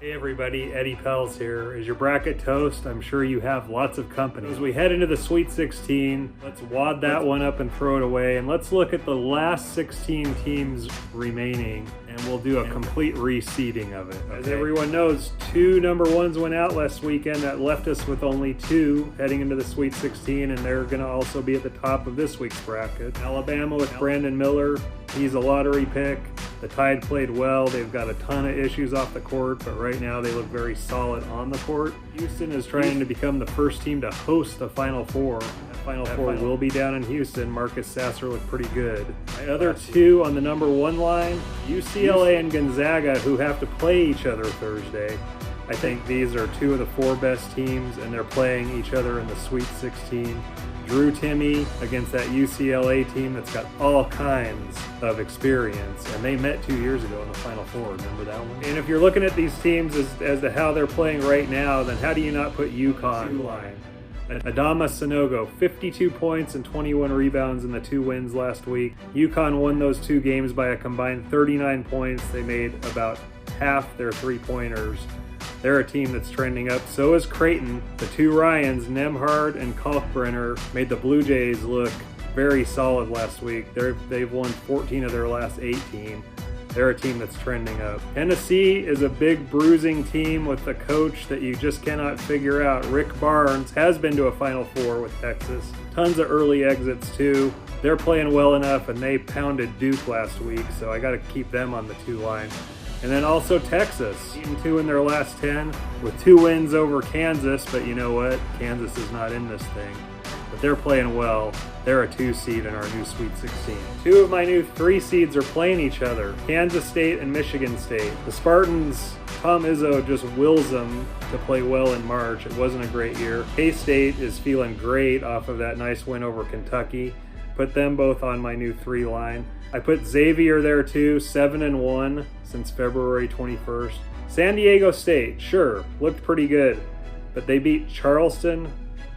Hey everybody, Eddie Pells here. Is your bracket toast? I'm sure you have lots of company. As we head into the Sweet 16, let's wad that one up and throw it away, and let's look at the last 16 teams remaining, and we'll do a complete reseeding of it. Okay? As everyone knows, 2 number 1s went out last weekend. That left us with only 2 heading into the Sweet 16, and they're going to also be at the top of this week's bracket. Alabama with Brandon Miller. He's a lottery pick. The Tide played well. They've got a ton of issues off the court, but right now they look very solid on the court. Houston is trying to become the first team to host the Final Four. That Final Four will be down in Houston. Marcus Sasser looked pretty good. My other 2 on the number 1 line, UCLA and Gonzaga, who have to play each other Thursday. I think these are 2 of the 4 best teams, and they're playing each other in the Sweet 16. Drew Timme against that UCLA team that's got all kinds of experience, and they met 2 years ago in the Final Four. Remember that one? And if you're looking at these teams as to how they're playing right now, then how do you not put UConn line? Adama Sanogo, 52 points and 21 rebounds in the 2 wins last week. UConn won those 2 games by a combined 39 points. They made about half their 3-pointers. They're a team that's trending up. So is Creighton. The 2 Ryans, Nembhard and Kalkbrenner, made the Blue Jays look very solid last week. They've won 14 of their last 18. They're a team that's trending up. Tennessee is a big bruising team with a coach that you just cannot figure out. Rick Barnes has been to a Final Four with Texas. Tons of early exits too. They're playing well enough, and they pounded Duke last week, so I got to keep them on the 2 line. And then also Texas, 2 in their last 10 with 2 wins over Kansas, but you know what? Kansas is not in this thing. But they're playing well. They're a 2 seed in our new Sweet 16. 2 of my new 3 seeds are playing each other, Kansas State and Michigan State. The Spartans, Tom Izzo just wills them to play well in March. It wasn't a great year. K-State is feeling great off of that nice win over Kentucky. Put them both on my new 3 line. I put Xavier there too, 7-1 since February 21st. San Diego State, sure, looked pretty good, but they beat Charleston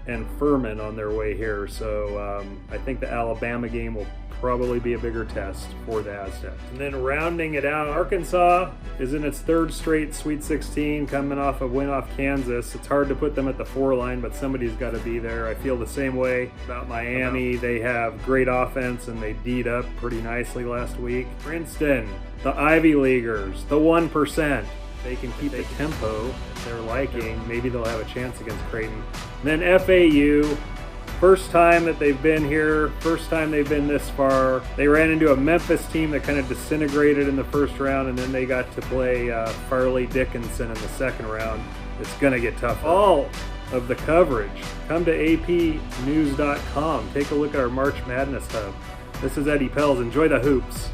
and Furman on their way here, so I think the Alabama game will probably be a bigger test for the Aztecs. And then rounding it out, Arkansas is in its 3rd straight Sweet 16, coming off a win off Kansas. It's hard to put them at the 4 line, but somebody's got to be there. I feel the same way about Miami. They have great offense, and they D'd up pretty nicely last week. Princeton, the Ivy Leaguers, the 1%. They can keep the tempo they're liking. Maybe they'll have a chance against Creighton. And then FAU, first time that they've been here, first time they've been this far. They ran into a Memphis team that kind of disintegrated in the first round, and then they got to play Farley Dickinson in the 2nd round. It's going to get tough. All of the coverage, come to apnews.com. Take a look at our March Madness Hub. This is Eddie Pells. Enjoy the hoops.